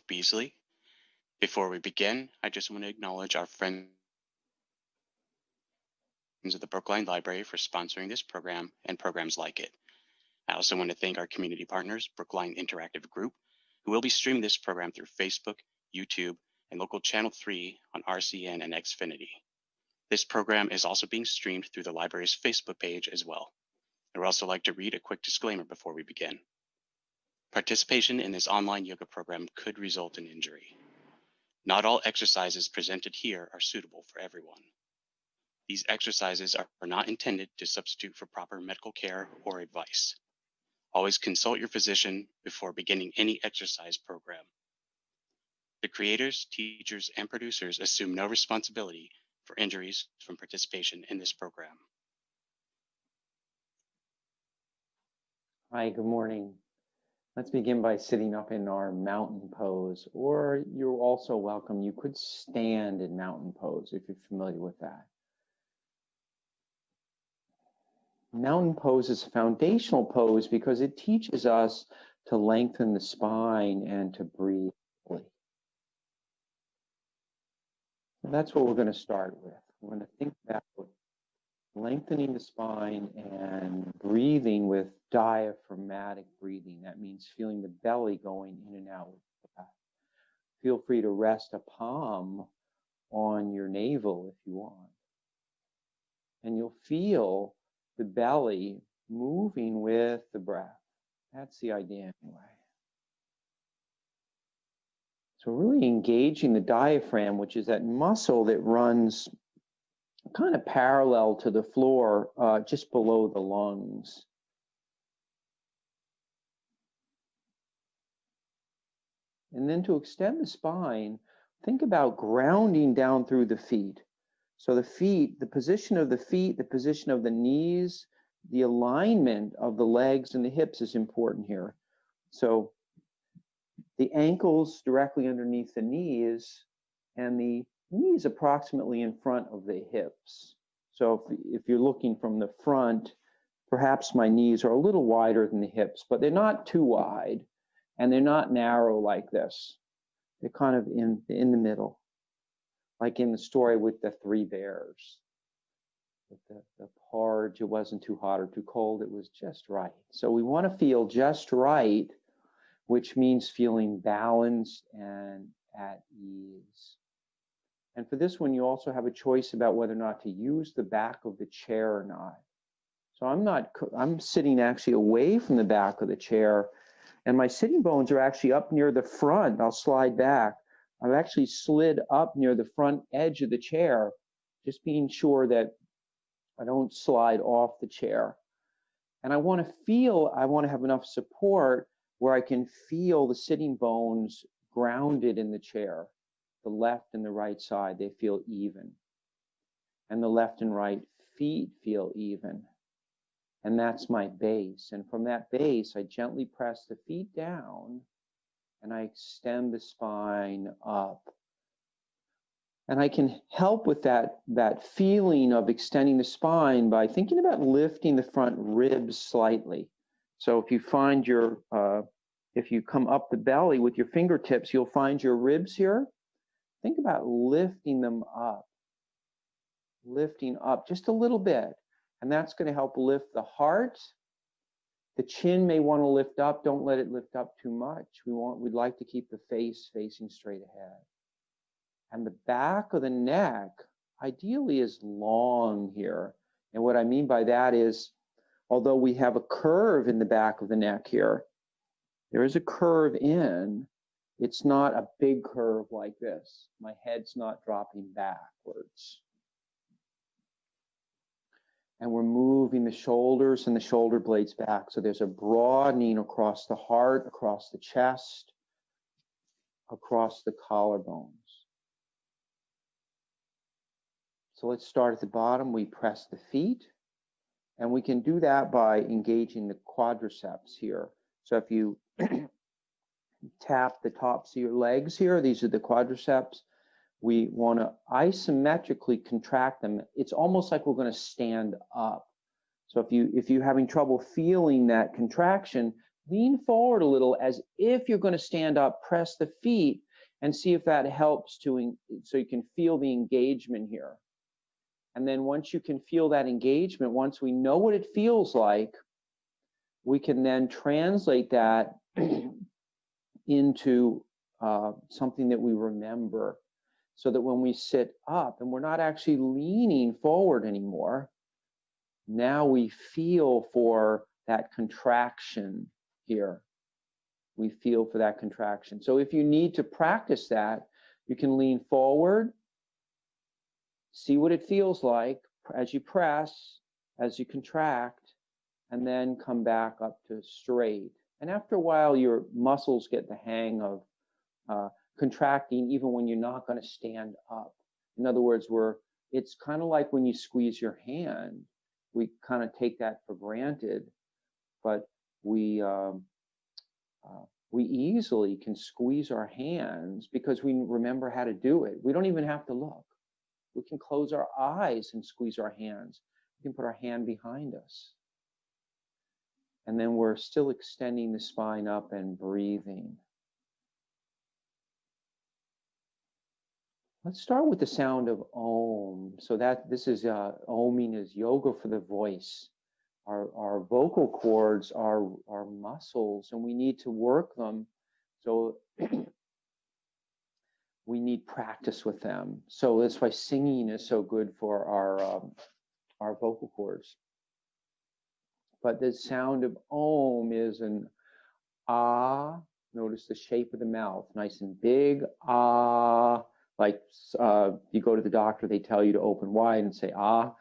Beasley. Before we begin, I just want to acknowledge our friends of the Brookline Library for sponsoring this program and programs like it. I also want to thank our community partners, Brookline Interactive Group, who will be streaming this program through Facebook, YouTube, and local Channel 3 on RCN and Xfinity. This program is also being streamed through the library's Facebook page as well. I would also like to read a quick disclaimer before we begin. Participation in this online yoga program could result in injury. Not all exercises presented here are suitable for everyone. These exercises are not intended to substitute for proper medical care or advice. Always consult your physician before beginning any exercise program. The creators, teachers, and producers assume no responsibility for injuries from participation in this program. Hi, good morning. Let's begin by sitting up in our mountain pose, or you're also welcome. You could stand in mountain pose if you're familiar with that. Mountain pose is a foundational pose because it teaches us to lengthen the spine and to breathe fully. So that's what we're going to start with. We're going to think about lengthening the spine and breathing with diaphragmatic breathing. That means feeling the belly going in and out with the breath. Feel free to rest a palm on your navel if you want. And you'll feel the belly moving with the breath. That's the idea anyway. So really engaging the diaphragm, which is that muscle that runs kind of parallel to the floor, just below the lungs. And then to extend the spine, think about grounding down through the feet. So the feet, the position of the feet, the position of the knees, the alignment of the legs and the hips is important here. So the ankles directly underneath the knees and the knees approximately in front of the hips. So if you're looking from the front, perhaps my knees are a little wider than the hips, but they're not too wide and they're not narrow like this. They're kind of in the middle, like in the story with the three bears. With the porridge, it wasn't too hot or too cold, it was just right. So we want to feel just right, which means feeling balanced and at ease. And for this one, you also have a choice about whether or not to use the back of the chair or not. So I'm sitting actually away from the back of the chair, and my sitting bones are actually up near the front. I'll slide back. I've actually slid up near the front edge of the chair, just being sure that I don't slide off the chair. And I want to have enough support where I can feel the sitting bones grounded in the chair. The left and the right side, they feel even. And the left and right feet feel even. And that's my base. And from that base, I gently press the feet down and I extend the spine up. And I can help with that feeling of extending the spine by thinking about lifting the front ribs slightly. So if you find if you come up the belly with your fingertips, you'll find your ribs here. Think about lifting them up, lifting up just a little bit. And that's going to help lift the heart. The chin may want to lift up. Don't let it lift up too much. We'd like to keep the face facing straight ahead. And the back of the neck ideally is long here. And what I mean by that is, although we have a curve in the back of the neck here, there is a curve in. It's not a big curve like this. My head's not dropping backwards. And we're moving the shoulders and the shoulder blades back. So there's a broadening across the heart, across the chest, across the collarbones. So let's start at the bottom. We press the feet. And we can do that by engaging the quadriceps here. So if you tap the tops of your legs here, these are the quadriceps. We want to isometrically contract them. It's almost like we're going to stand up. So if you're having trouble feeling that contraction, lean forward a little as if you're going to stand up, press the feet, and see if that helps so you can feel the engagement here. And then once you can feel that engagement, once we know what it feels like, we can then translate that into something that we remember, so that when we sit up and we're not actually leaning forward anymore, now we feel for that contraction here. We feel for that contraction. So if you need to practice that, you can lean forward, see what it feels like as you press, as you contract, and then come back up to straight. And after a while, your muscles get the hang of contracting even when you're not going to stand up. In other words, it's kind of like when you squeeze your hand. We kind of take that for granted, but we easily can squeeze our hands because we remember how to do it. We don't even have to look. We can close our eyes and squeeze our hands. We can put our hand behind us. And then we're still extending the spine up and breathing. Let's start with the sound of Om. So this is Oming is yoga for the voice. Our vocal cords are muscles, and we need to work them. So we need practice with them. So that's why singing is so good for our vocal cords. But the sound of Om is an ah. Notice the shape of the mouth, nice and big. Ah. Like you go to the doctor, they tell you to open wide and say ah,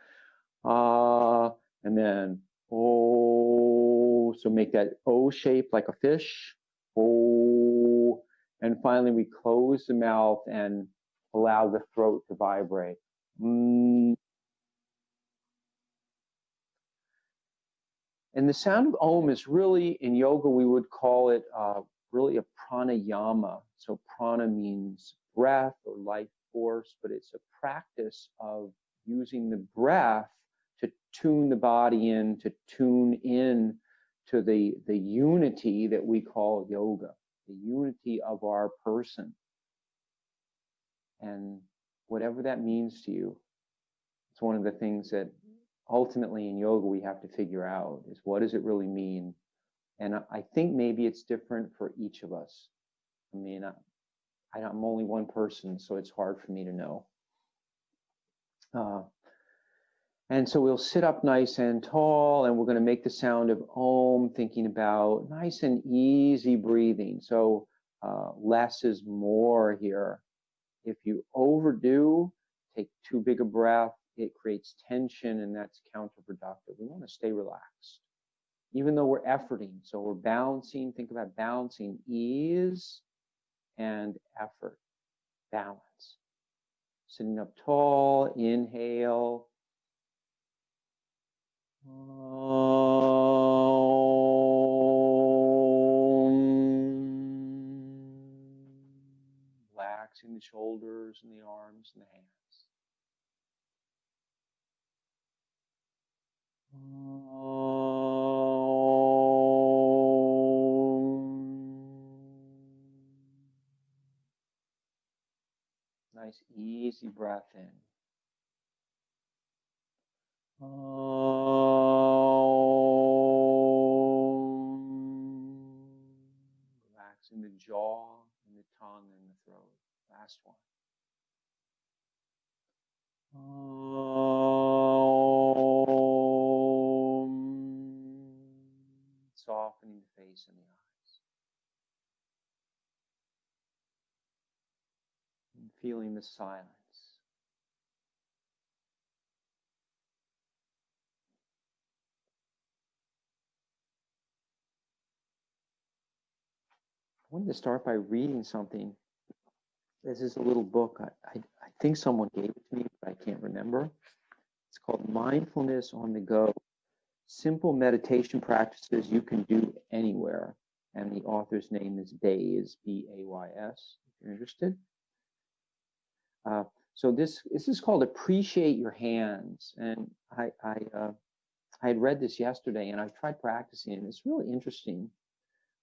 ah, and then oh. So make that O shape like a fish. Oh, and finally we close the mouth and allow the throat to vibrate. And the sound of Om is really, in yoga, we would call it really a pranayama. So prana means breath or life force, but it's a practice of using the breath to tune the body in, to tune in to the unity that we call yoga, the unity of our person. And whatever that means to you, it's one of the things that ultimately in yoga we have to figure out, is what does it really mean? And I think maybe it's different for each of us. I mean, I'm only one person, so it's hard for me to know. And so we'll sit up nice and tall, and we're going to make the sound of Om, thinking about nice and easy breathing. So less is more here. If you overdo, take too big a breath, it creates tension, and that's counterproductive. We want to stay relaxed, even though we're efforting. So we're balancing. Think about balancing ease and effort. Balance. Sitting up tall, inhale. Relaxing the shoulders and the arms and the hands. Nice, easy breath in. Relaxing the jaw and the tongue and the throat. Last one. Softening the face and the eyes. And feeling the silence. I wanted to start by reading something. This is a little book. I think someone gave it to me, but I can't remember. It's called Mindfulness on the Go. Simple meditation practices you can do anywhere. And the author's name is Bays, B-A-Y-S, if you're interested. So this is called Appreciate Your Hands. And I had read this yesterday, and I've tried practicing it. It's really interesting.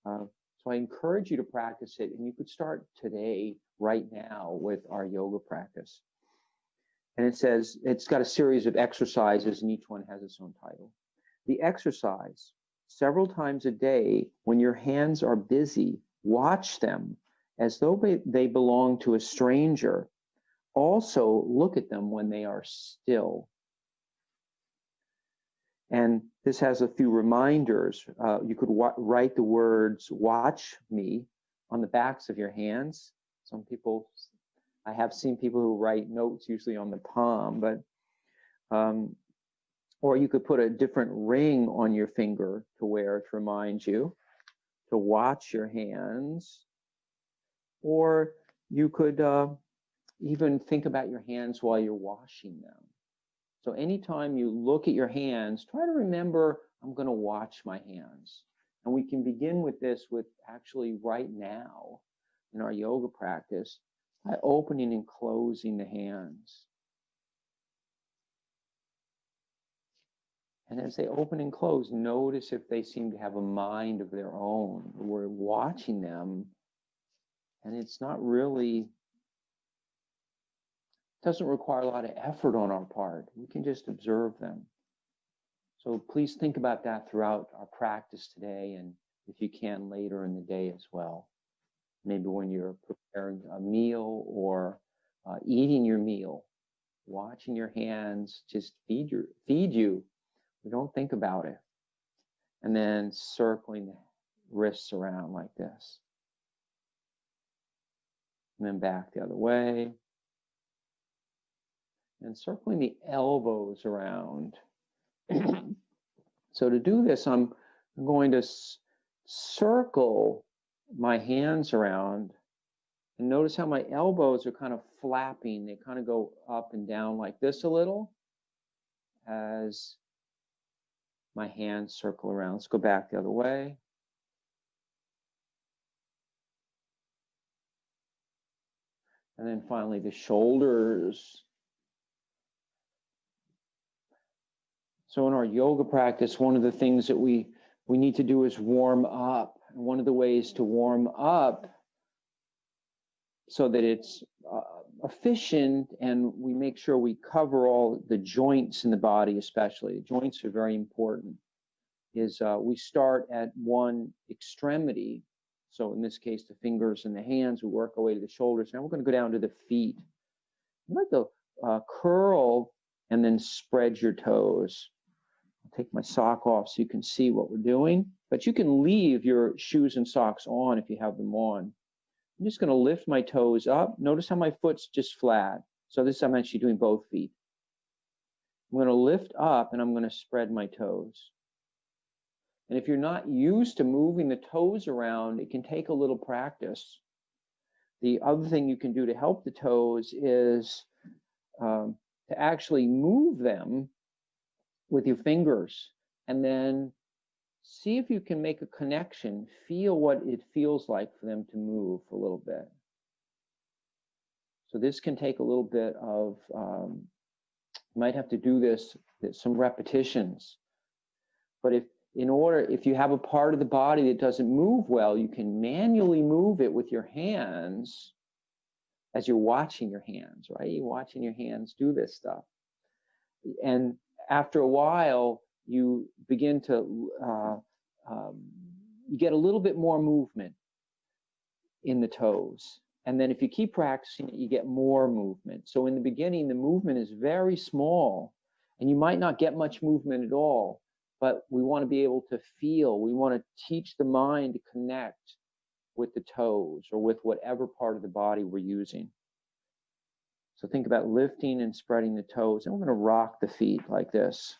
So I encourage you to practice it, and you could start today, right now, with our yoga practice. And it says, it's got a series of exercises, and each one has its own title. The exercise: several times a day, when your hands are busy, watch them as though they belong to a stranger. Also, look at them when they are still. And this has a few reminders. You could write the words "watch me" on the backs of your hands. Some people, I have seen people who write notes usually on the palm, but or you could put a different ring on your finger to wear to remind you to watch your hands. Or you could even think about your hands while you're washing them. So anytime you look at your hands, try to remember, I'm going to watch my hands. And we can begin with this with actually right now in our yoga practice by opening and closing the hands. And as they open and close, notice if they seem to have a mind of their own. We're watching them, and it's not really, doesn't require a lot of effort on our part. We can just observe them. So please think about that throughout our practice today, and if you can, later in the day as well. Maybe when you're preparing a meal or eating your meal, watching your hands just feed you. We don't think about it. And then circling the wrists around like this. And then back the other way. And circling the elbows around. So to do this, I'm going to circle my hands around, and notice how my elbows are kind of flapping. They kind of go up and down like this a little as my hands circle around. Let's go back the other way. And then finally the shoulders. So in our yoga practice, one of the things that we need to do is warm up. And one of the ways to warm up so that it's efficient and we make sure we cover all the joints in the body, especially. The joints are very important. Is we start at one extremity. So in this case, the fingers and the hands, we work our way to the shoulders. Now we're going to go down to the feet. You like to curl and then spread your toes. I'll take my sock off so you can see what we're doing, but you can leave your shoes and socks on if you have them on. I'm just going to lift my toes up. Notice how my foot's just flat. So this I'm actually doing both feet. I'm going to lift up and I'm going to spread my toes. And if you're not used to moving the toes around, it can take a little practice. The other thing you can do to help the toes is to actually move them with your fingers and then see if you can make a connection. Feel what it feels like for them to move a little bit. So this can take a little bit of, you might have to do this, some repetitions. But if you have a part of the body that doesn't move well, you can manually move it with your hands as you're watching your hands, right? You're watching your hands do this stuff. And after a while, you begin to, you get a little bit more movement in the toes. And then if you keep practicing it, you get more movement. So in the beginning, the movement is very small, and you might not get much movement at all. But we want to be able to feel. We want to teach the mind to connect with the toes or with whatever part of the body we're using. So think about lifting and spreading the toes. And we're going to rock the feet like this.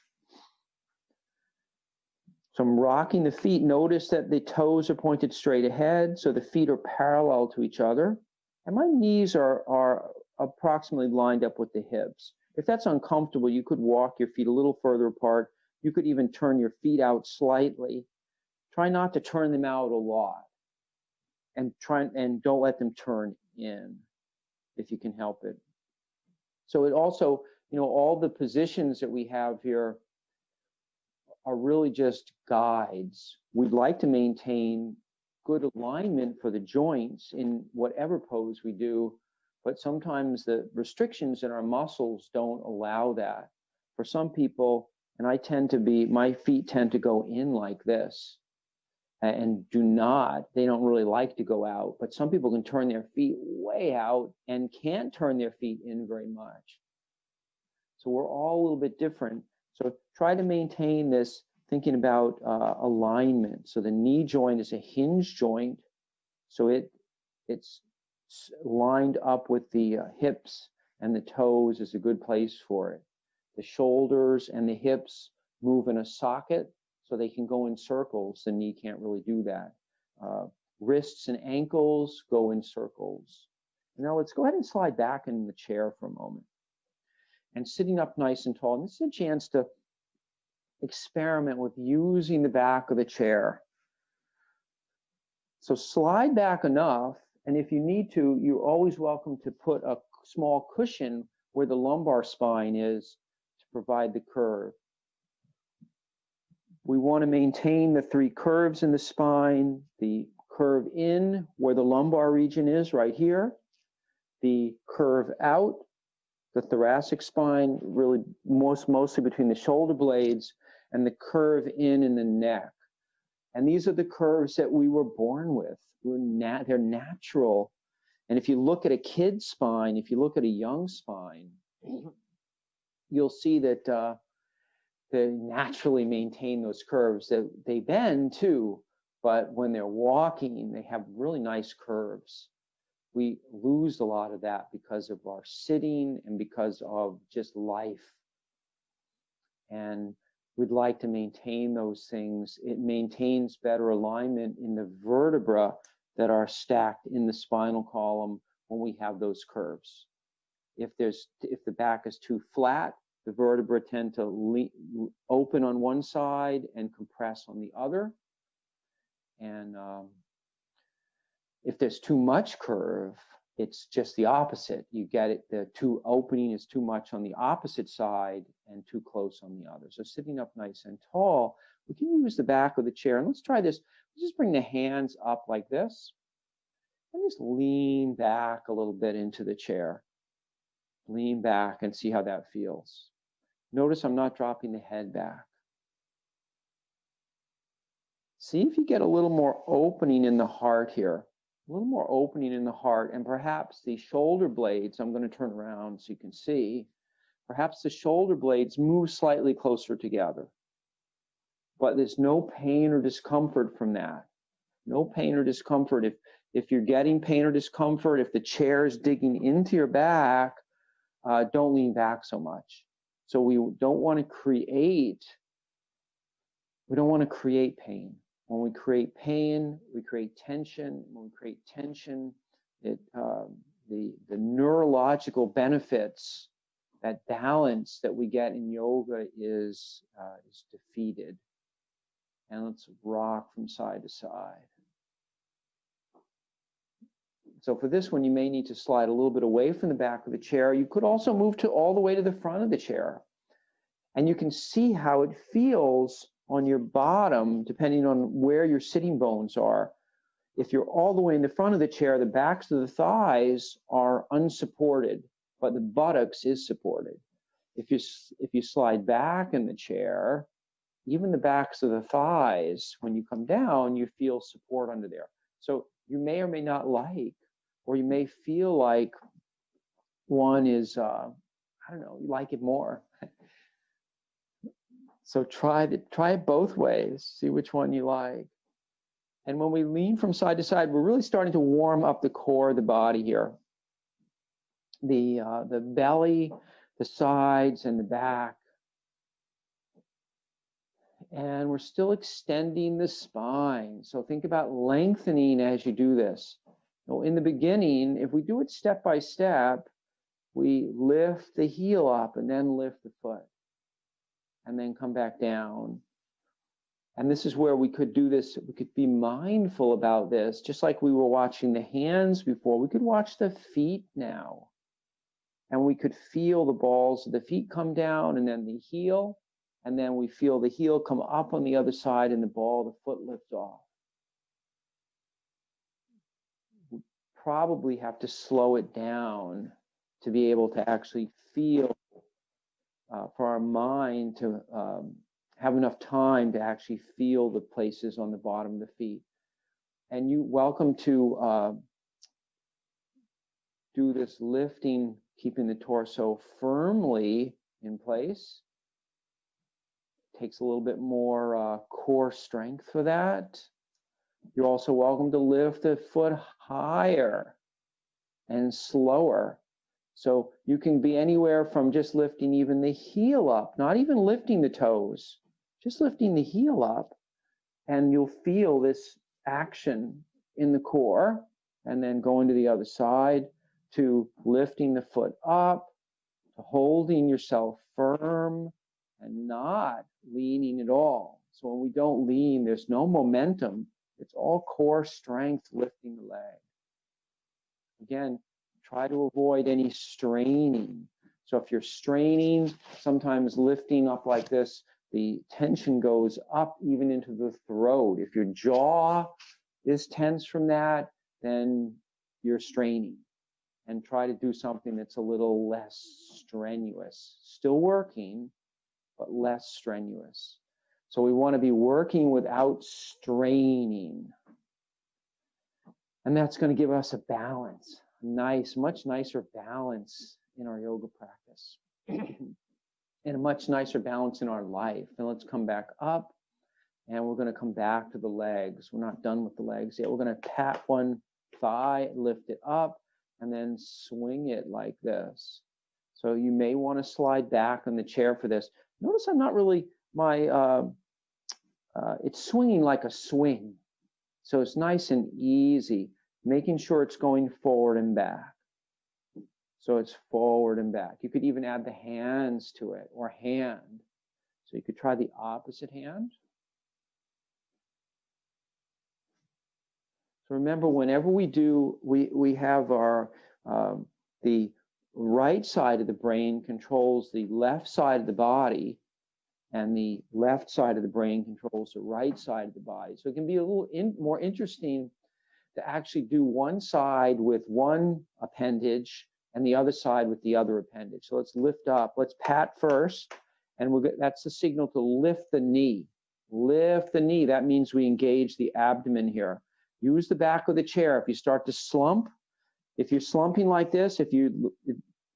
So I'm rocking the feet. Notice that the toes are pointed straight ahead. So the feet are parallel to each other. And my knees are approximately lined up with the hips. If that's uncomfortable, you could walk your feet a little further apart. You could even turn your feet out slightly. Try not to turn them out a lot. And don't let them turn in if you can help it. So it also, all the positions that we have here are really just guides. We'd like to maintain good alignment for the joints in whatever pose we do, but sometimes the restrictions in our muscles don't allow that. For some people, and my feet tend to go in like this and they don't really like to go out, but some people can turn their feet way out and can't turn their feet in very much. So we're all a little bit different. So try to maintain this, thinking about alignment. So the knee joint is a hinge joint, so it's lined up with the hips, and the toes is a good place for it. The shoulders and the hips move in a socket, so they can go in circles. The knee can't really do that. Wrists and ankles go in circles. Now let's go ahead and slide back in the chair for a moment. And sitting up nice and tall. And this is a chance to experiment with using the back of the chair. So slide back enough, and if you need to, you're always welcome to put a small cushion where the lumbar spine is to provide the curve. We want to maintain the 3 curves in the spine, the curve in where the lumbar region is right here, the curve out, the thoracic spine, really mostly between the shoulder blades, and the curve in the neck. And these are the curves that we were born with. They're natural. And if you look at a kid's spine, if you look at a young spine, you'll see that they naturally maintain those curves. They bend too, but when they're walking, they have really nice curves. We lose a lot of that because of our sitting and because of just life. And we'd like to maintain those things. It maintains better alignment in the vertebra that are stacked in the spinal column when we have those curves. If the back is too flat, the vertebrae tend to open on one side and compress on the other. And if there's too much curve, it's just the opposite. You get it, the opening is too much on the opposite side and too close on the other. So sitting up nice and tall, we can use the back of the chair. And let's try this. Let's just bring the hands up like this. And just lean back a little bit into the chair. Lean back and see how that feels. Notice I'm not dropping the head back. See if you get a little more opening in the heart here. A little more opening in the heart, and perhaps the shoulder blades, I'm going to turn around so you can see, perhaps the shoulder blades move slightly closer together. But there's no pain or discomfort from that. No pain or discomfort. If you're getting pain or discomfort, if the chair is digging into your back, don't lean back so much. So we don't want to create pain. When we create pain, we create tension. When we create tension, the neurological benefits, that balance that we get in yoga is defeated. And let's rock from side to side. So for this one, you may need to slide a little bit away from the back of the chair. You could also move all the way to the front of the chair. And you can see how it feels on your bottom, depending on where your sitting bones are. If you're all the way in the front of the chair, the backs of the thighs are unsupported, but the buttocks is supported. If you slide back in the chair, even the backs of the thighs, when you come down, you feel support under there. So you may or may not like, or you may feel like one is, I don't know, you like it more. So try it both ways, see which one you like. And when we lean from side to side, we're really starting to warm up the core of the body here. The belly, the sides, and the back. And we're still extending the spine. So think about lengthening as you do this. Now, in the beginning, if we do it step by step, we lift the heel up and then lift the foot. And then come back down. And this is where we could do this. We could be mindful about this, just like we were watching the hands before. We could watch the feet now. And we could feel the balls of the feet come down and then the heel. And then we feel the heel come up on the other side and the ball of the foot lift off. probably have to slow it down to be able to actually feel, for our mind to have enough time to actually feel the places on the bottom of the feet. And you're welcome to do this lifting, keeping the torso firmly in place. Takes a little bit more core strength for that. You're also welcome to lift the foot higher and slower. So you can be anywhere from just lifting even the heel up, not even lifting the toes, just lifting the heel up, and you'll feel this action in the core, and then going to the other side to lifting the foot up, to holding yourself firm and not leaning at all. So when we don't lean, there's no momentum. It's all core strength lifting the leg. Again, try to avoid any straining. So if you're straining, sometimes lifting up like this, the tension goes up even into the throat. If your jaw is tense from that, then you're straining. And try to do something that's a little less strenuous. Still working, but less strenuous. So we want to be working without straining. And that's going to give us a balance, nice, much nicer balance in our yoga practice. And a much nicer balance in our life. And let's come back up, and we're going to come back to the legs. We're not done with the legs yet. We're going to pat one thigh, lift it up, and then swing it like this. So you may want to slide back on the chair for this. Notice I'm not really, it's swinging like a swing. So it's nice and easy, making sure it's going forward and back. So it's forward and back. You could even add the hands to it, or hand. So you could try the opposite hand. So remember, whenever we do, we have our, the right side of the brain controls the left side of the body, and the left side of the brain controls the right side of the body. So it can be a little more interesting to actually do one side with one appendage and the other side with the other appendage. So let's lift up. Let's pat first, and that's the signal to lift the knee. Lift the knee. That means we engage the abdomen here. Use the back of the chair. If you start to slump, if you're slumping like this, if you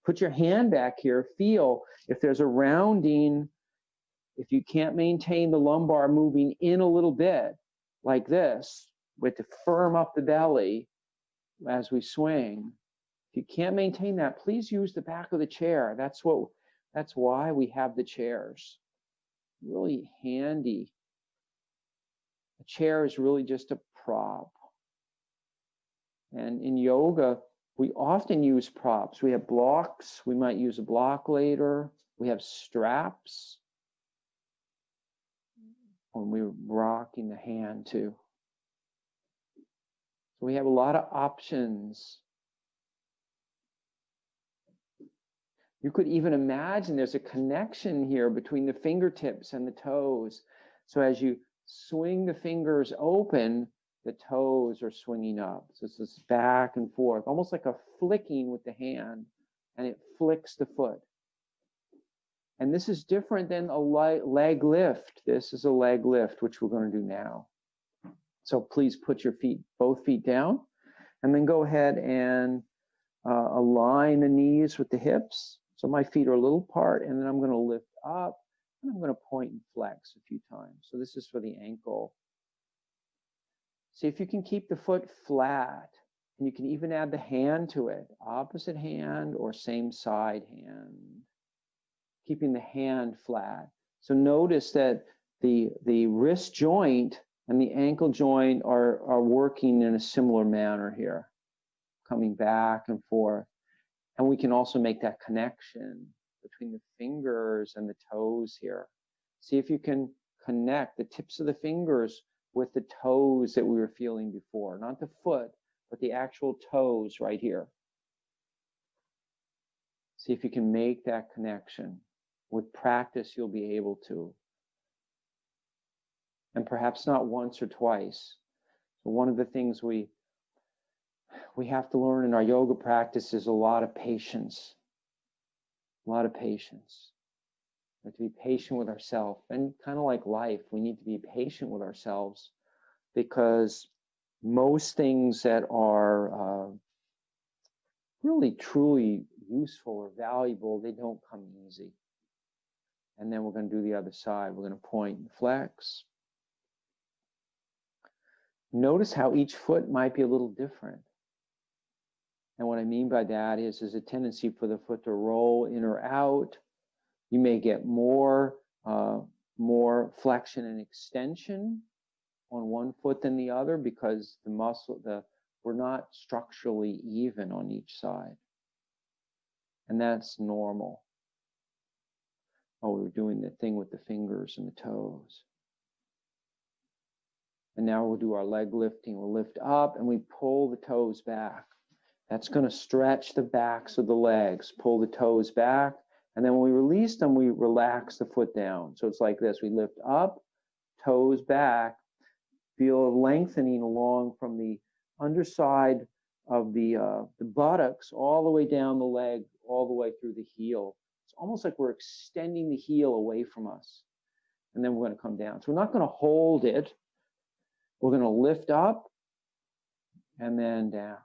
put your hand back here, feel if there's a rounding. If you can't maintain the lumbar moving in a little bit like this, we have to firm up the belly as we swing. If you can't maintain that, please use the back of the chair. That's why we have the chairs. Really handy. A chair is really just a prop. And in yoga, we often use props. We have blocks. We might use a block later. We have straps when we're rocking the hand too. So we have a lot of options. You could even imagine there's a connection here between the fingertips and the toes. So as you swing the fingers open, the toes are swinging up. So it's this back and forth, almost like a flicking with the hand, and it flicks the foot. And this is different than a leg lift. This is a leg lift, which we're going to do now. So please put your feet, both feet down, and then go ahead and align the knees with the hips. So my feet are a little apart, and then I'm going to lift up, and I'm going to point and flex a few times. So this is for the ankle. See if you can keep the foot flat, and you can even add the hand to it, opposite hand or same side hand, keeping the hand flat. So notice that the wrist joint and the ankle joint are working in a similar manner here, coming back and forth. And we can also make that connection between the fingers and the toes here. See if you can connect the tips of the fingers with the toes that we were feeling before, not the foot, but the actual toes right here. See if you can make that connection. With practice, you'll be able to. And perhaps not once or twice. So one of the things we we have to learn in our yoga practices a lot of patience. A lot of patience. We have to be patient with ourselves. And kind of like life, we need to be patient with ourselves, because most things that are really truly useful or valuable, they don't come easy. And then we're going to do the other side. We're going to point and flex. Notice how each foot might be a little different. And what I mean by that is there's a tendency for the foot to roll in or out. You may get more flexion and extension on one foot than the other, because we're not structurally even on each side. And that's normal. Oh, we're doing the thing with the fingers and the toes. And now we'll do our leg lifting. We'll lift up and we pull the toes back. That's going to stretch the backs of the legs. Pull the toes back. And then when we release them, we relax the foot down. So it's like this. We lift up, toes back. Feel a lengthening along from the underside of the buttocks all the way down the leg, all the way through the heel. It's almost like we're extending the heel away from us. And then we're going to come down. So we're not going to hold it. We're going to lift up and then down.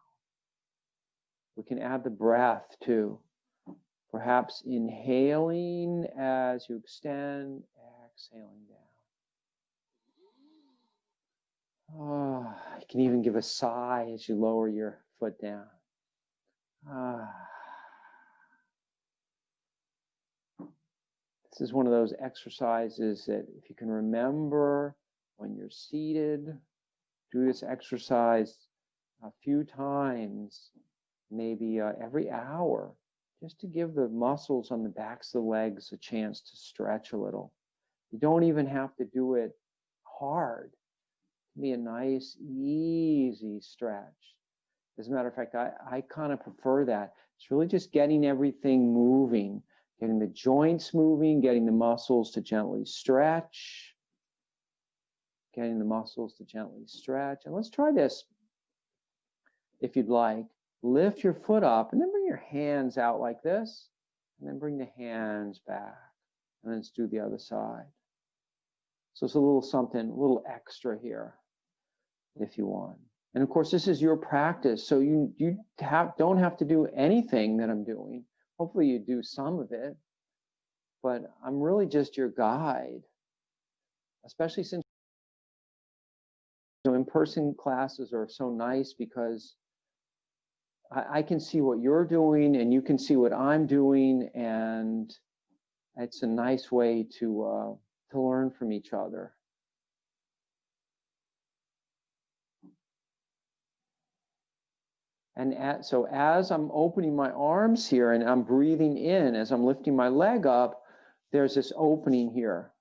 We can add the breath too. Perhaps inhaling as you extend, exhaling down. Oh, you can even give a sigh as you lower your foot down. This is one of those exercises that if you can remember when you're seated, do this exercise a few times, maybe every hour, just to give the muscles on the backs of the legs a chance to stretch a little. You don't even have to do it hard. It can be a nice, easy stretch. As a matter of fact, I kind of prefer that. It's really just getting everything moving, getting the joints moving, getting the muscles to gently stretch. Getting the muscles to gently stretch. And let's try this, if you'd like. Lift your foot up and then bring your hands out like this. And then bring the hands back. And then let's do the other side. So it's a little something, a little extra here, if you want. And of course, this is your practice. So you don't have to do anything that I'm doing. Hopefully you do some of it. But I'm really just your guide. Especially since in-person classes are so nice, because I can see what you're doing and you can see what I'm doing, and it's a nice way to learn from each other. And so as I'm opening my arms here and I'm breathing in, as I'm lifting my leg up, there's this opening here.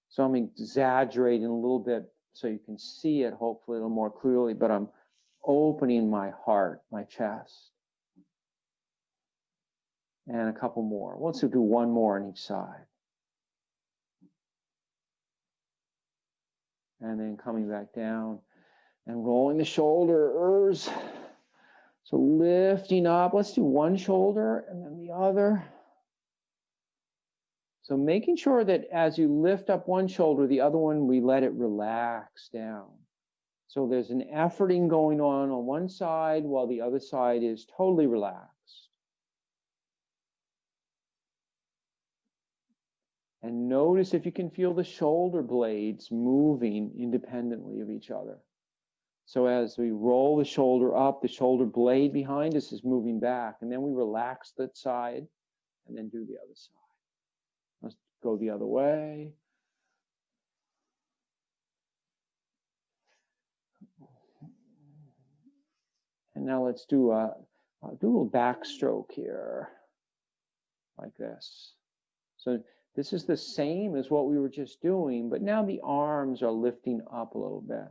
So I'm exaggerating a little bit so you can see it hopefully a little more clearly, but I'm opening my heart, my chest. And a couple more. Let's do one more on each side. And then coming back down and rolling the shoulders. So lifting up. Let's do one shoulder and then the other. So making sure that as you lift up one shoulder, the other one, we let it relax down. So there's an efforting going on one side while the other side is totally relaxed. And notice if you can feel the shoulder blades moving independently of each other. So as we roll the shoulder up, the shoulder blade behind us is moving back. And then we relax that side and then do the other side. Let's go the other way. And now let's do a little backstroke here, like this. So this is the same as what we were just doing, but now the arms are lifting up a little bit.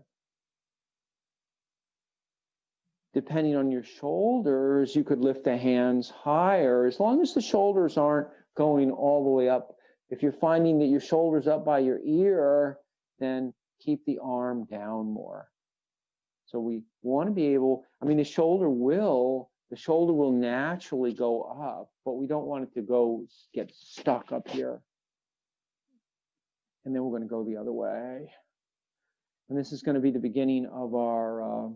Depending on your shoulders, you could lift the hands higher, as long as the shoulders aren't going all the way up. If you're finding that your shoulder's up by your ear, then keep the arm down more. So we want to be able, I mean, the shoulder will naturally go up, but we don't want it to get stuck up here. And then we're going to go the other way. And this is going to be the beginning of our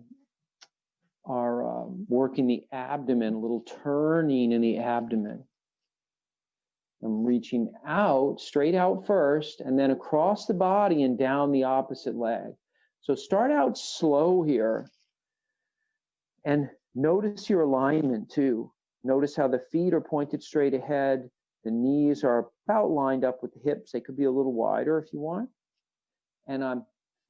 working the abdomen, a little turning in the abdomen. I'm reaching out, straight out first, and then across the body and down the opposite leg. So start out slow here. And notice your alignment too. Notice how the feet are pointed straight ahead. The knees are about lined up with the hips. They could be a little wider if you want. And I'm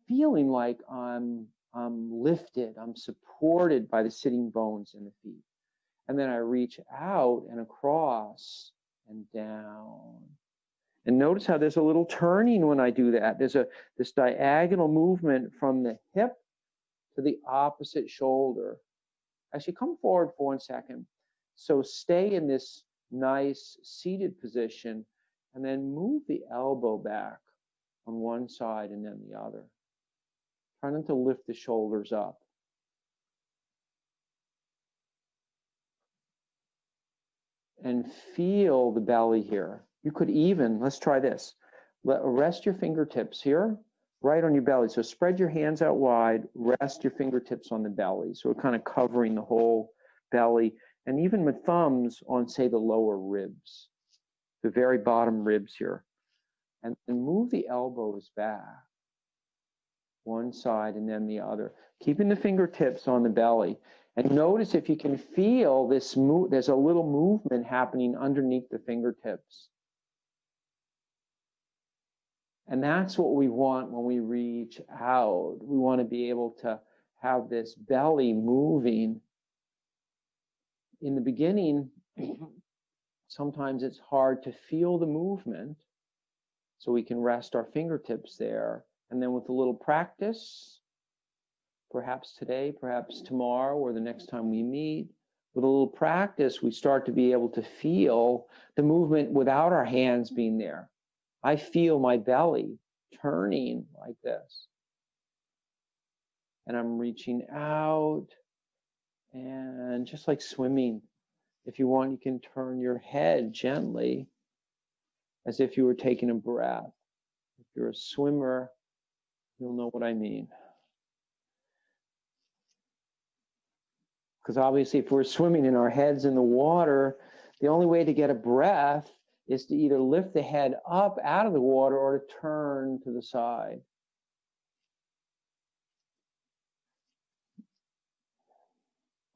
feeling like I'm lifted. I'm supported by the sitting bones in the feet. And then I reach out and across and down. And notice how there's a little turning when I do that. There's this diagonal movement from the hip to the opposite shoulder. Actually, come forward for 1 second. So stay in this nice seated position and then move the elbow back on one side and then the other. Try not to lift the shoulders up. And feel the belly here. You could even, let's try this. Rest your fingertips here, right on your belly. So spread your hands out wide, rest your fingertips on the belly. So we're kind of covering the whole belly, and even with thumbs on, say, the lower ribs, the very bottom ribs here. And move the elbows back, one side and then the other, keeping the fingertips on the belly. And notice if you can feel this, there's a little movement happening underneath the fingertips. And that's what we want when we reach out. We want to be able to have this belly moving. In the beginning, sometimes it's hard to feel the movement, so we can rest our fingertips there. And then with a little practice, perhaps today, perhaps tomorrow, or the next time we meet, with a little practice, we start to be able to feel the movement without our hands being there. I feel my belly turning like this. And I'm reaching out, and just like swimming, if you want, you can turn your head gently as if you were taking a breath. If you're a swimmer, you'll know what I mean. Because obviously if we're swimming and our head's in the water, the only way to get a breath is to either lift the head up out of the water or to turn to the side.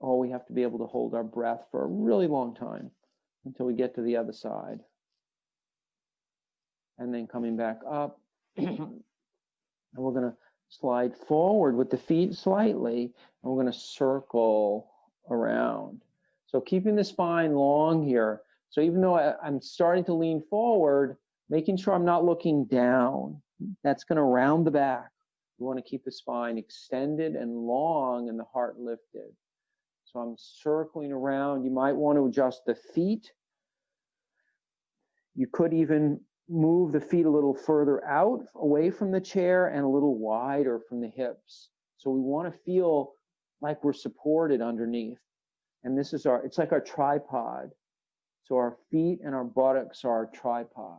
Or we have to be able to hold our breath for a really long time until we get to the other side. And then coming back up. And we're going to slide forward with the feet slightly, and we're going to circle around. So keeping the spine long here. So even though I'm starting to lean forward, making sure I'm not looking down. That's going to round the back. We want to keep the spine extended and long and the heart lifted. So I'm circling around. You might want to adjust the feet. You could even move the feet a little further out, away from the chair, and a little wider from the hips. So we want to feel like we're supported underneath. And this is it's like our tripod. So our feet and our buttocks are our tripod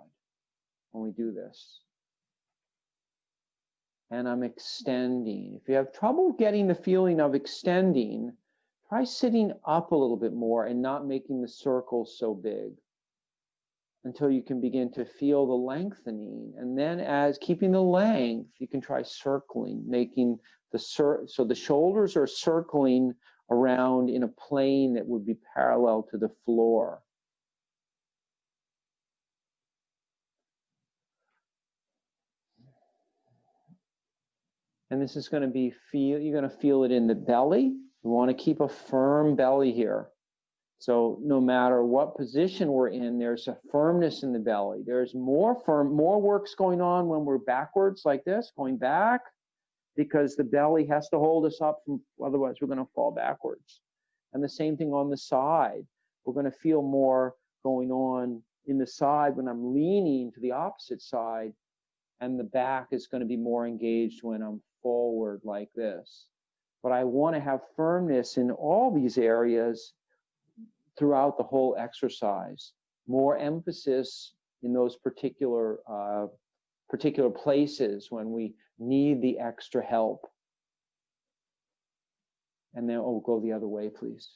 when we do this. And I'm extending. If you have trouble getting the feeling of extending, try sitting up a little bit more and not making the circles so big, until you can begin to feel the lengthening. And then as keeping the length, you can try circling, making so the shoulders are circling around in a plane that would be parallel to the floor. And this is going to be, you're going to feel it in the belly. You want to keep a firm belly here. So no matter what position we're in, there's a firmness in the more work's going on when we're backwards like this, going back, because the belly has to hold us up, otherwise we're going to fall backwards. And the same thing on the side. We're going to feel more going on in the side when I'm leaning to the opposite side, and the back is going to be more engaged when I'm forward like this. but I want to have firmness in all these areas throughout the whole exercise. More emphasis in those particular places when we need the extra help. And then, go the other way, please.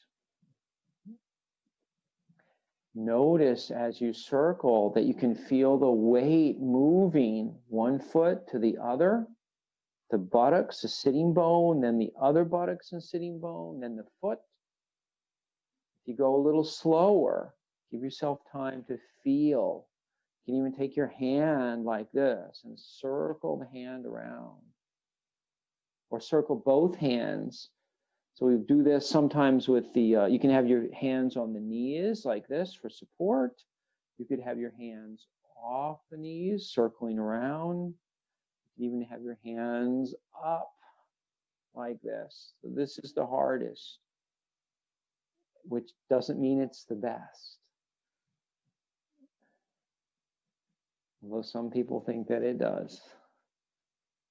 Notice as you circle that you can feel the weight moving one foot to the other, the buttocks, the sitting bone, then the other buttocks and sitting bone, then the foot. If you go a little slower, give yourself time to feel. You can even take your hand like this and circle the hand around. Or circle both hands. So we do this sometimes with the, you can have your hands on the knees like this for support. You could have your hands off the knees, circling around. You can even have your hands up like this. So this is the hardest, which doesn't mean it's the best. Although some people think that it does.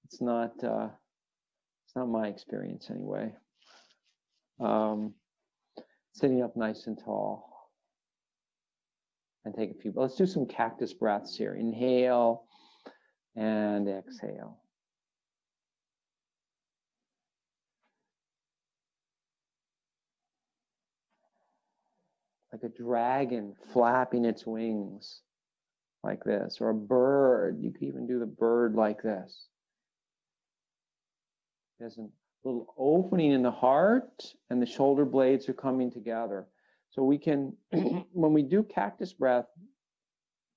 It's not my experience anyway. Sitting up nice and tall. And take a few, let's do some cactus breaths here. Inhale and exhale. Like a dragon flapping its wings like this, or a bird. You could even do the bird like this. There's a little opening in the heart, and the shoulder blades are coming together. So we can, when we do cactus breath,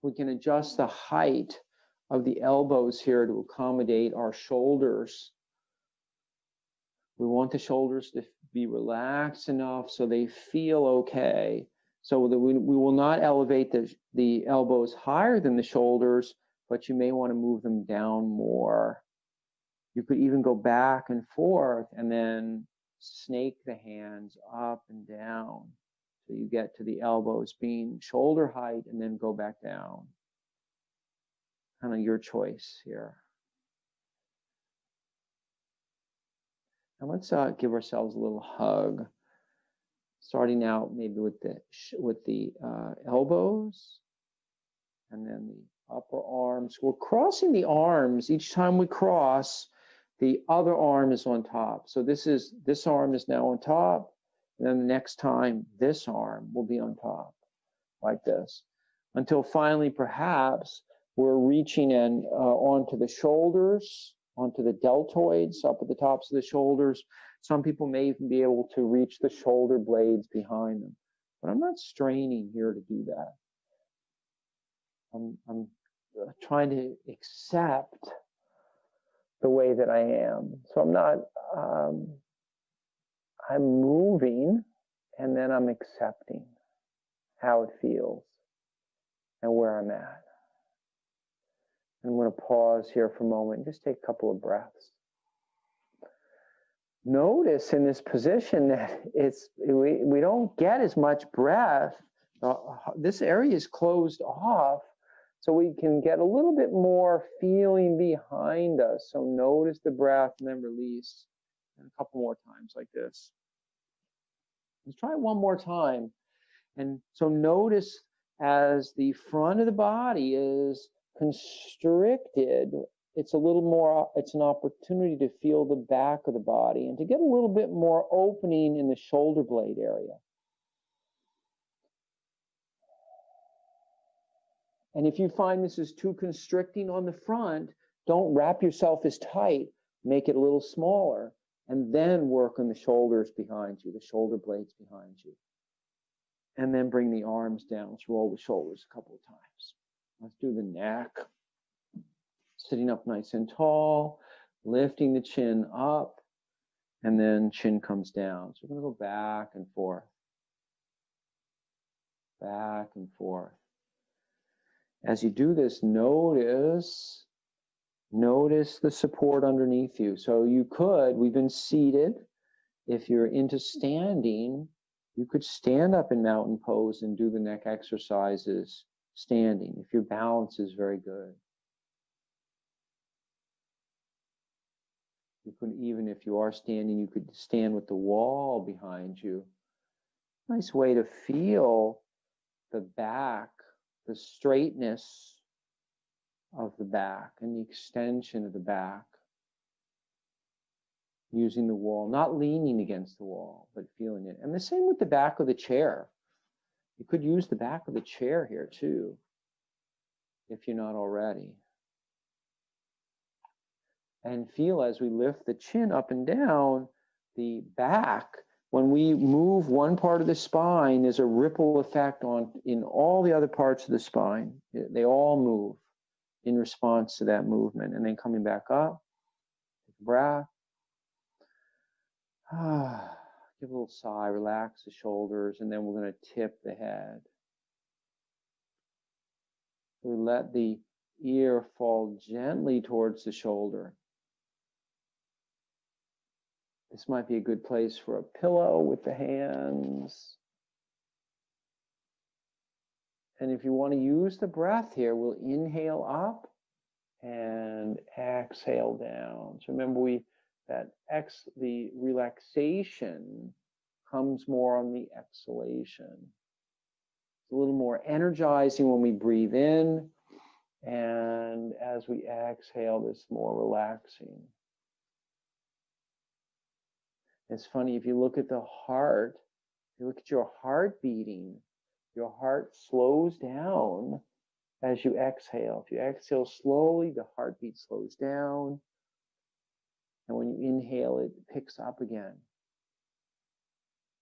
we can adjust the height of the elbows here to accommodate our shoulders. We want the shoulders to be relaxed enough so they feel okay. So that we will not elevate the elbows higher than the shoulders, but you may want to move them down more. You could even go back and forth and then snake the hands up and down. So you get to the elbows being shoulder height and then go back down. Kind of your choice here. Now let's give ourselves a little hug. Starting out maybe with the elbows and then the upper arms. We're crossing the arms. Each time we cross, the other arm is on top. So this arm is now on top. And then the next time, this arm will be on top, like this. Until finally, perhaps, we're reaching onto the shoulders, onto the deltoids, up at the tops of the shoulders. Some people may even be able to reach the shoulder blades behind them. But I'm not straining here to do that. I'm trying to accept the way that I am. So I'm not, I'm moving, and then I'm accepting how it feels and where I'm at. I'm going to pause here for a moment and just take a couple of breaths. Notice in this position that we don't get as much breath. This area is closed off, so we can get a little bit more feeling behind us. So notice the breath and then release. And a couple more times like this. Let's try it one more time. And so notice as the front of the body is constricted, it's a little more, it's an opportunity to feel the back of the body and to get a little bit more opening in the shoulder blade area. And if you find this is too constricting on the front, don't wrap yourself as tight. Make it a little smaller, and then work on the shoulders behind you, the shoulder blades behind you. And then bring the arms down. Let's roll the shoulders a couple of times. Let's do the neck. Sitting up nice and tall, lifting the chin up, and then chin comes down. So we're going to go back and forth. Back and forth. As you do this, notice the support underneath you. So we've been seated. If you're into standing, you could stand up in mountain pose and do the neck exercises standing, if your balance is very good. You could, even if you are standing, you could stand with the wall behind you. Nice way to feel the back, the straightness of the back and the extension of the back. Using the wall, not leaning against the wall, but feeling it. And the same with the back of the chair. You could use the back of the chair here too, if you're not already. And feel as we lift the chin up and down, the back, when we move one part of the spine, there's a ripple effect in all the other parts of the spine. They all move in response to that movement. And then coming back up, take a breath. Give a little sigh, relax the shoulders, and then we're going to tip the head. We let the ear fall gently towards the shoulder. This might be a good place for a pillow with the hands. And if you want to use the breath here, we'll inhale up and exhale down. So remember, the relaxation comes more on the exhalation. It's a little more energizing when we breathe in, and as we exhale, it's more relaxing. It's funny, if you look at the heart, if you look at your heart beating, your heart slows down as you exhale. If you exhale slowly, the heartbeat slows down. And when you inhale, it picks up again.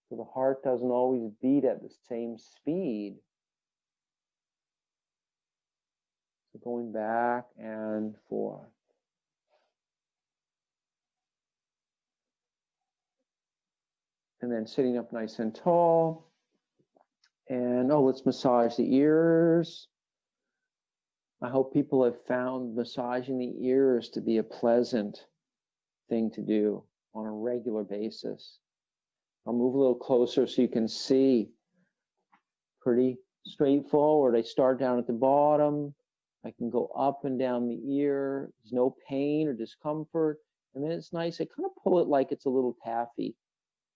So the heart doesn't always beat at the same speed. So going back and forth. And then sitting up nice and tall. And let's massage the ears. I hope people have found massaging the ears to be a pleasant thing to do on a regular basis. I'll move a little closer so you can see. Pretty straightforward. I start down at the bottom. I can go up and down the ear. There's no pain or discomfort. And then it's nice. I kind of pull it like it's a little taffy,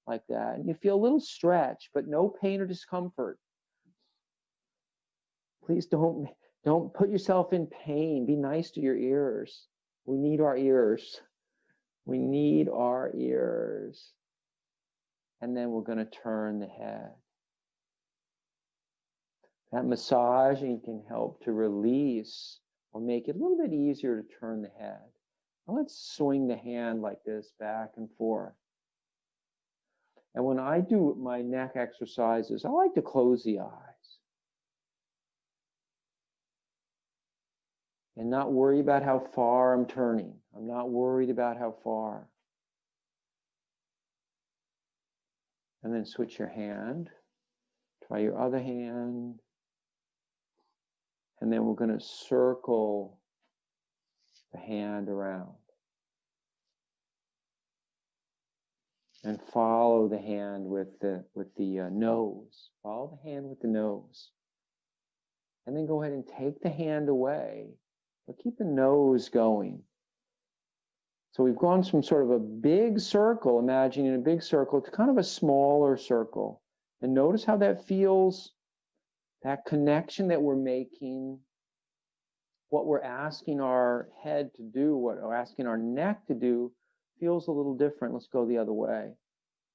like that. And you feel a little stretch, but no pain or discomfort. Please don't put yourself in pain. Be nice to your ears. We need our ears. We need our ears. And then we're going to turn the head. That massaging can help to release or make it a little bit easier to turn the head. Now let's swing the hand like this back and forth. And when I do my neck exercises, I like to close the eyes and not worry about how far I'm turning. I'm not worried about how far. And then switch your hand. Try your other hand. And then we're going to circle the hand around. And follow the hand with the nose. Follow the hand with the nose. And then go ahead and take the hand away, but keep the nose going. So we've gone from sort of a big circle, imagining a big circle, to kind of a smaller circle. And notice how that feels, that connection that we're making, what we're asking our head to do, what we're asking our neck to do, feels a little different. Let's go the other way.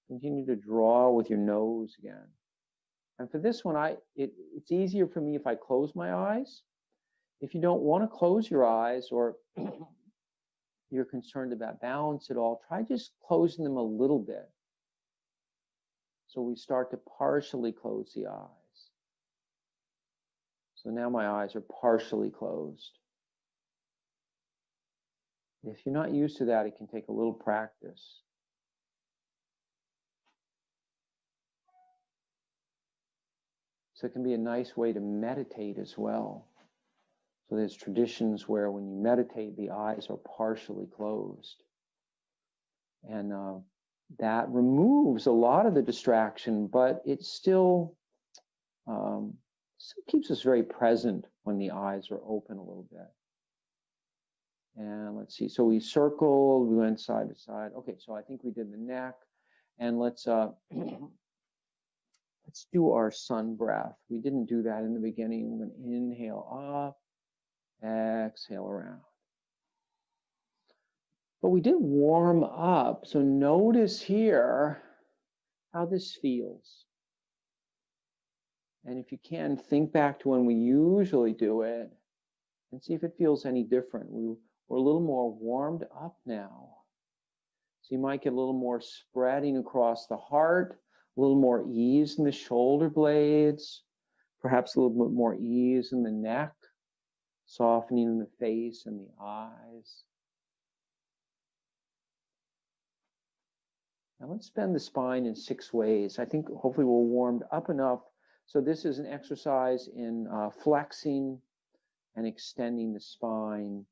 Continue to draw with your nose again. And for this one, it's easier for me if I close my eyes. If you don't want to close your eyes, or you're concerned about balance at all, try just closing them a little bit. So we start to partially close the eyes. So now my eyes are partially closed. If you're not used to that, it can take a little practice. So it can be a nice way to meditate as well. So there's traditions where when you meditate, the eyes are partially closed. And that removes a lot of the distraction, but it still keeps us very present when the eyes are open a little bit. And let's see, so we circled, we went side to side. Okay, so I think we did the neck. And let's let's do our sun breath. We didn't do that in the beginning. We're going to inhale up, exhale around. But we did warm up. So notice here how this feels. And if you can, think back to when we usually do it and see if it feels any different. We're a little more warmed up now. So you might get a little more spreading across the heart, a little more ease in the shoulder blades, perhaps a little bit more ease in the neck, softening in the face and the eyes. Now let's bend the spine in 6 ways. I think hopefully we're warmed up enough. So this is an exercise in flexing and extending the spine.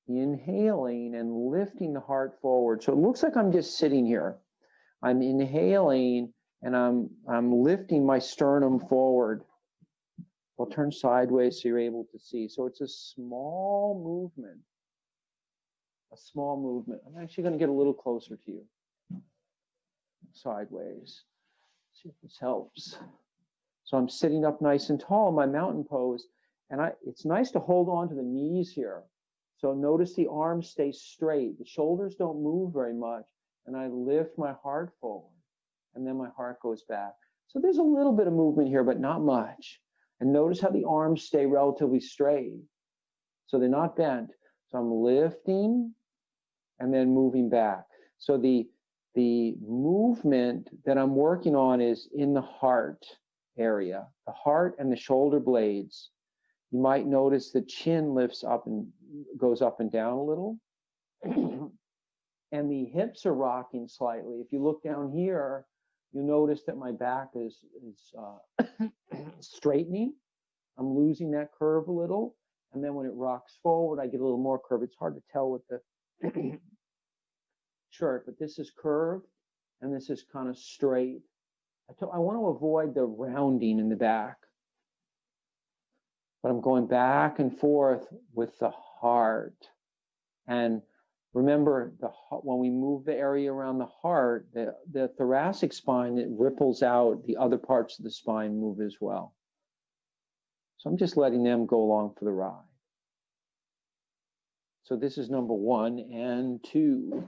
Inhaling and lifting the heart forward. So it looks like I'm just sitting here. I'm inhaling and I'm lifting my sternum forward. I'll turn sideways so you're able to see. So it's a small movement. A small movement. I'm actually going to get a little closer to you. Sideways. See if this helps. So I'm sitting up nice and tall in my mountain pose. And it's nice to hold on to the knees here. So notice the arms stay straight. The shoulders don't move very much. And I lift my heart forward. And then my heart goes back. So there's a little bit of movement here, but not much. And notice how the arms stay relatively straight. So they're not bent. So I'm lifting and then moving back. So the movement that I'm working on is in the heart area, the heart and the shoulder blades. You might notice the chin lifts up and goes up and down a little. And the hips are rocking slightly. If you look down here, you'll notice that my back is straightening. I'm losing that curve a little. And then when it rocks forward, I get a little more curve. It's hard to tell with the chart, but this is curved and this is kind of straight. I want to avoid the rounding in the back. But I'm going back and forth with the heart. And remember, when we move the area around the heart, the thoracic spine, it ripples out. The other parts of the spine move as well. So I'm just letting them go along for the ride. So this is number 1 and 2.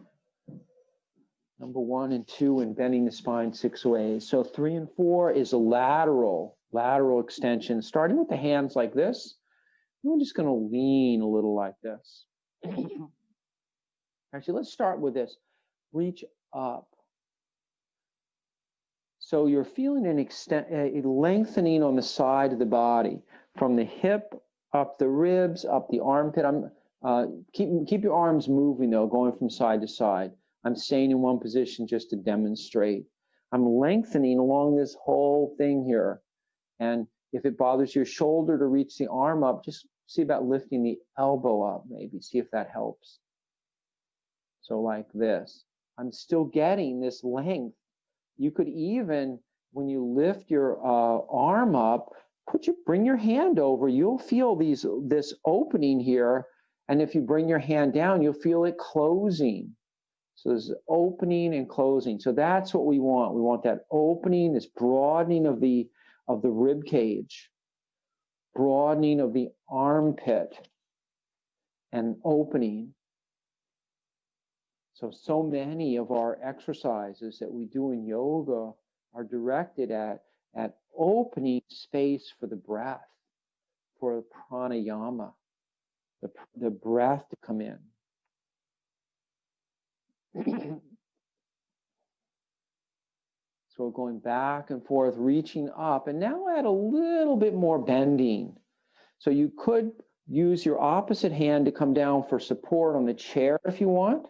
Number 1 and 2 in bending the spine 6 ways. So 3 and 4 is a lateral extension, starting with the hands like this. We're just going to lean a little like this. Actually, let's start with this. Reach up. So you're feeling a lengthening on the side of the body, from the hip, up the ribs, up the armpit. Keep your arms moving, though, going from side to side. I'm staying in one position just to demonstrate. I'm lengthening along this whole thing here. And if it bothers your shoulder to reach the arm up, just see about lifting the elbow up, maybe. See if that helps. So like this. I'm still getting this length. You could even, when you lift your arm up, bring your hand over. You'll feel this opening here. And if you bring your hand down, you'll feel it closing. So there's opening and closing. So that's what we want. We want that opening, this broadening of the rib cage, broadening of the armpit, and opening. So many of our exercises that we do in yoga are directed at opening space for the breath, for pranayama, the breath to come in. So we're going back and forth, reaching up, and now add a little bit more bending. So you could use your opposite hand to come down for support on the chair if you want.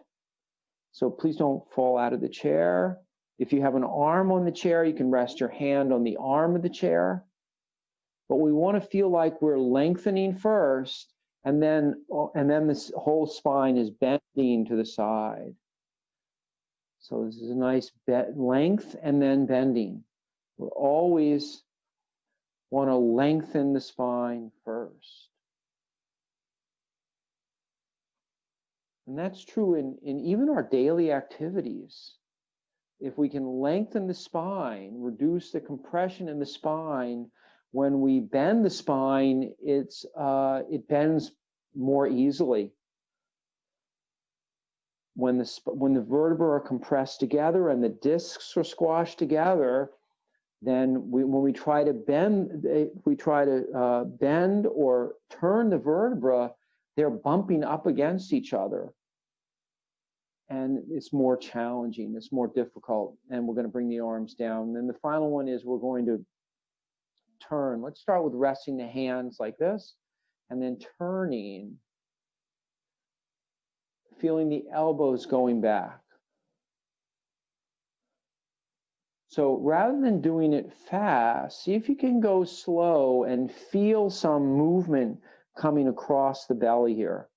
So please don't fall out of the chair. If you have an arm on the chair, you can rest your hand on the arm of the chair. But we want to feel like we're lengthening first, and then this whole spine is bending to the side. So this is a nice length and then bending. We'll always want to lengthen the spine first. And that's true in even our daily activities. If we can lengthen the spine, reduce the compression in the spine, when we bend the spine, it bends more easily. When the vertebrae are compressed together and the discs are squashed together, then when we try to bend, bend or turn the vertebra, they're bumping up against each other. And it's more challenging, it's more difficult, and we're going to bring the arms down. And then the final one is we're going to turn. Let's start with resting the hands like this, and then turning, feeling the elbows going back. So rather than doing it fast, see if you can go slow and feel some movement coming across the belly here.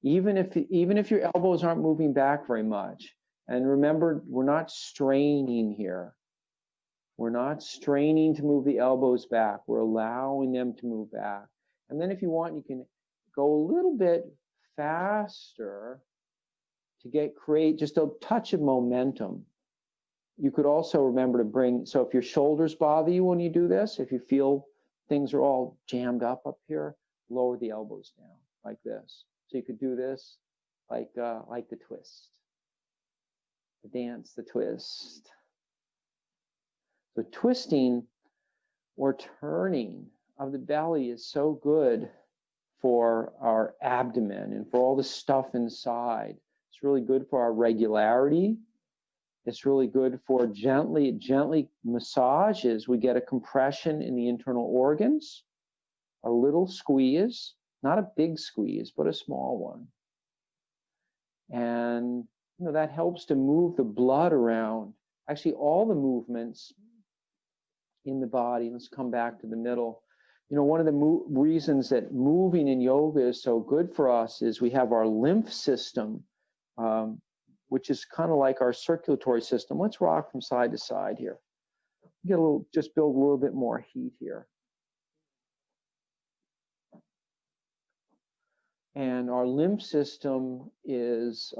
Even if your elbows aren't moving back very much. And remember, we're not straining here. We're not straining to move the elbows back. We're allowing them to move back. And then if you want, you can go a little bit faster to create just a touch of momentum. You could also remember to bring, so if your shoulders bother you when you do this, if you feel things are all jammed up here, lower the elbows down like this. So you could do this like the twist, the dance, the twist. So twisting or turning of the belly is so good for our abdomen and for all the stuff inside. It's really good for our regularity. It's really good for gently massages. We get a compression in the internal organs, a little squeeze, not a big squeeze, but a small one. And that helps to move the blood around. Actually, all the movements in the body, let's come back to the middle. One of the reasons that moving in yoga is so good for us is we have our lymph system, which is kind of like our circulatory system. Let's rock from side to side here. Just build a little bit more heat here. And our lymph system is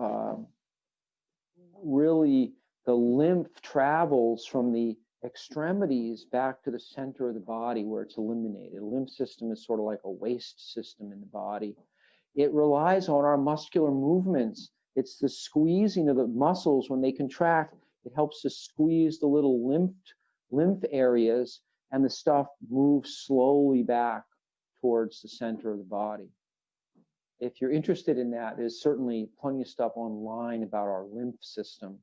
really, the lymph travels from the extremities back to the center of the body where it's eliminated. The lymph system is sort of like a waste system in the body. It relies on our muscular movements. It's the squeezing of the muscles when they contract. It helps to squeeze the little lymph areas, and the stuff moves slowly back towards the center of the body. If you're interested in that, there's certainly plenty of stuff online about our lymph system.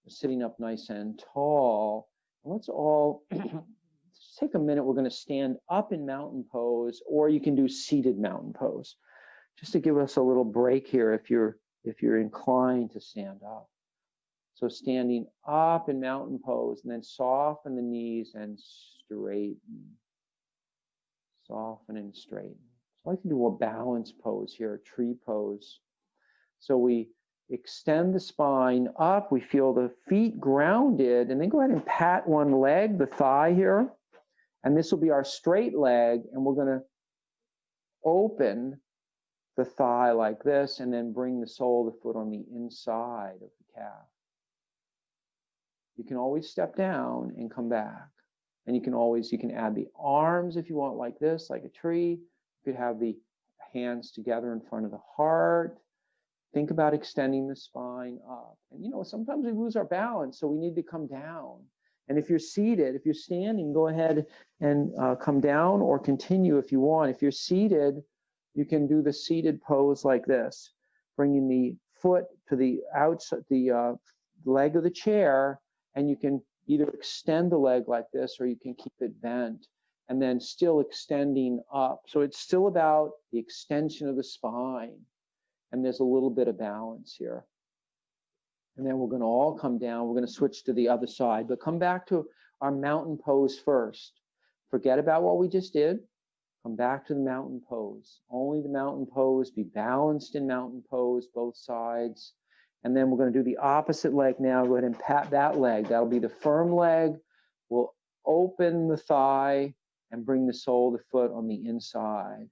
Sitting up nice and tall. Let's all just take a minute. We're going to stand up in mountain pose, or you can do seated mountain pose, just to give us a little break here if you're inclined to stand up. So standing up in mountain pose, and then soften the knees and straighten. Soften and straighten. So I like to do a balance pose here, a tree pose. So we extend the spine up, we feel the feet grounded, and then go ahead and pat one leg, the thigh here. And this will be our straight leg, and we're going to open the thigh like this, and then bring the sole of the foot on the inside of the calf. You can always step down and come back. And you can add the arms if you want, like this, like a tree. You could have the hands together in front of the heart. Think about extending the spine up. And sometimes we lose our balance, so we need to come down. And if you're seated, if you're standing, go ahead and come down, or continue if you want. If you're seated, you can do the seated pose like this, bringing the foot to the outside, the leg of the chair, and you can either extend the leg like this, or you can keep it bent, and then still extending up. So it's still about the extension of the spine, and there's a little bit of balance here. And then we're going to all come down. We're going to switch to the other side, but come back to our mountain pose first. Forget about what we just did. Come back to the mountain pose. Only the mountain pose. Be balanced in mountain pose, both sides. And then we're going to do the opposite leg now. Go ahead and pat that leg. That'll be the firm leg. We'll open the thigh and bring the sole of the foot on the inside.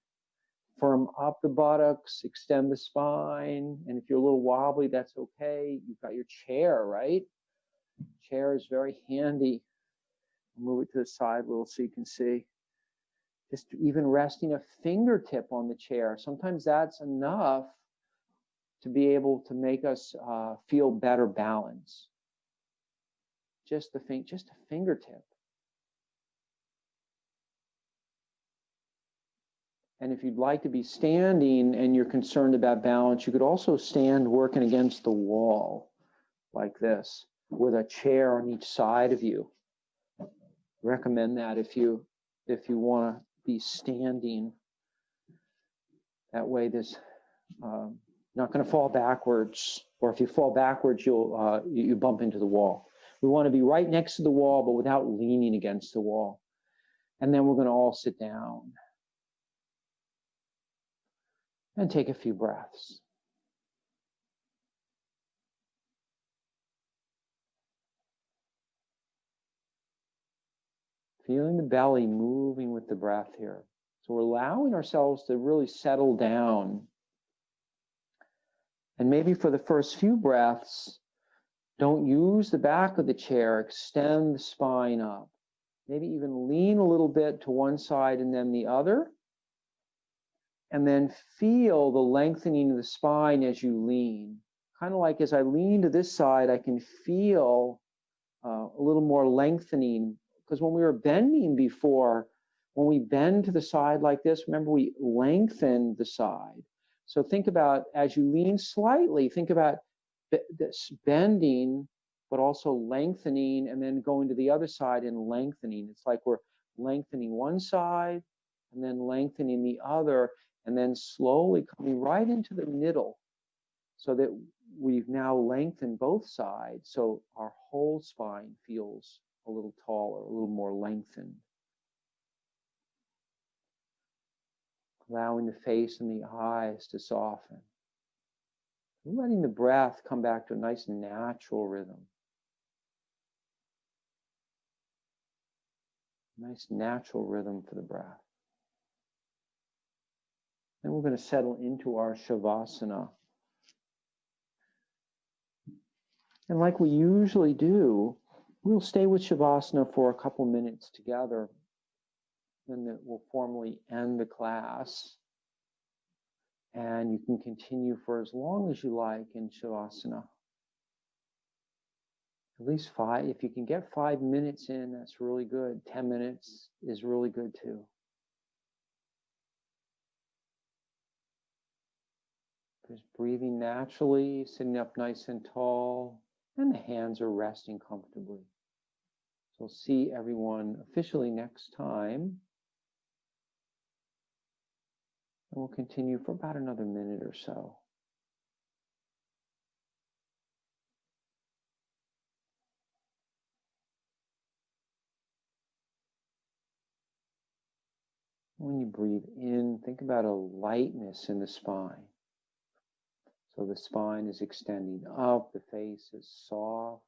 firm up the buttocks, extend the spine. And if you're a little wobbly, that's okay. You've got your chair, right? Chair is very handy. Move it to the side a little so you can see. Just even resting a fingertip on the chair. Sometimes that's enough to be able to make us feel better balance. Just a fingertip. And if you'd like to be standing and you're concerned about balance, you could also stand working against the wall like this with a chair on each side of you. Recommend that if you want to be standing. That way there's not going to fall backwards, or if you fall backwards, you bump into the wall. We want to be right next to the wall, but without leaning against the wall. And then we're going to all sit down and take a few breaths. Feeling the belly moving with the breath here. So we're allowing ourselves to really settle down. And maybe for the first few breaths, don't use the back of the chair, extend the spine up. Maybe even lean a little bit to one side and then the other. And then feel the lengthening of the spine as you lean. Kind of like as I lean to this side, I can feel a little more lengthening. Because when we were bending before, when we bend to the side like this, remember we lengthen the side. So think about, as you lean slightly, think about this bending, but also lengthening, and then going to the other side and lengthening. It's like we're lengthening one side and then lengthening the other, and then slowly coming right into the middle so that we've now lengthened both sides. So our whole spine feels a little taller, a little more lengthened. Allowing the face and the eyes to soften. Letting the breath come back to a nice natural rhythm. Nice natural rhythm for the breath. Then we're going to settle into our shavasana. And like we usually do, we'll stay with shavasana for a couple minutes together. Then we'll formally end the class. And you can continue for as long as you like in shavasana. At least 5. If you can get 5 minutes in, that's really good. 10 minutes is really good too. Just breathing naturally, sitting up nice and tall, and the hands are resting comfortably. So we'll see everyone officially next time. And we'll continue for about another minute or so. When you breathe in, think about a lightness in the spine. So the spine is extending up, the face is soft,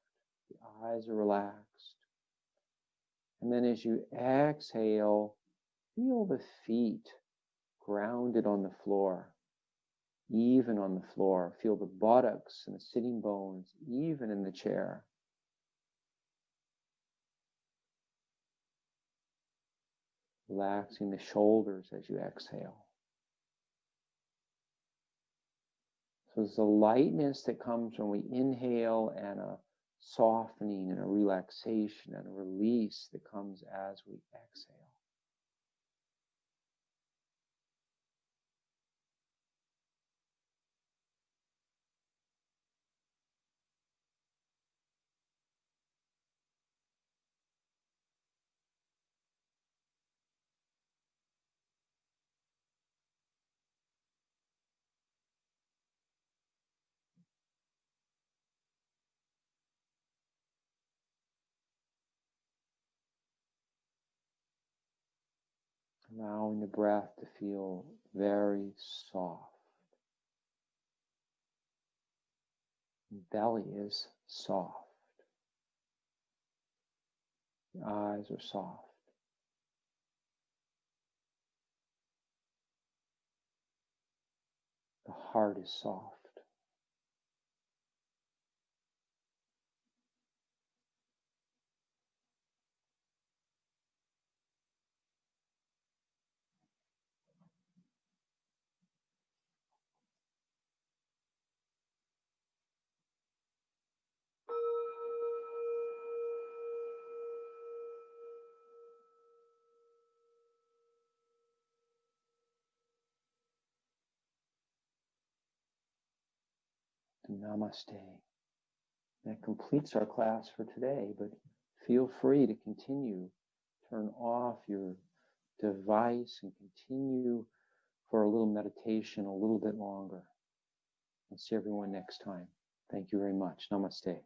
the eyes are relaxed. And then as you exhale, feel the feet grounded on the floor, even on the floor. Feel the buttocks and the sitting bones, even in the chair. Relaxing the shoulders as you exhale. So there's a lightness that comes when we inhale, and a softening and a relaxation and a release that comes as we exhale. Allowing the breath to feel very soft. The belly is soft. The eyes are soft. heart is soft. Namaste. That completes our class for today, but feel free to continue. Turn off your device and continue for a little meditation a little bit longer. I'll see everyone next time. Thank you very much. Namaste.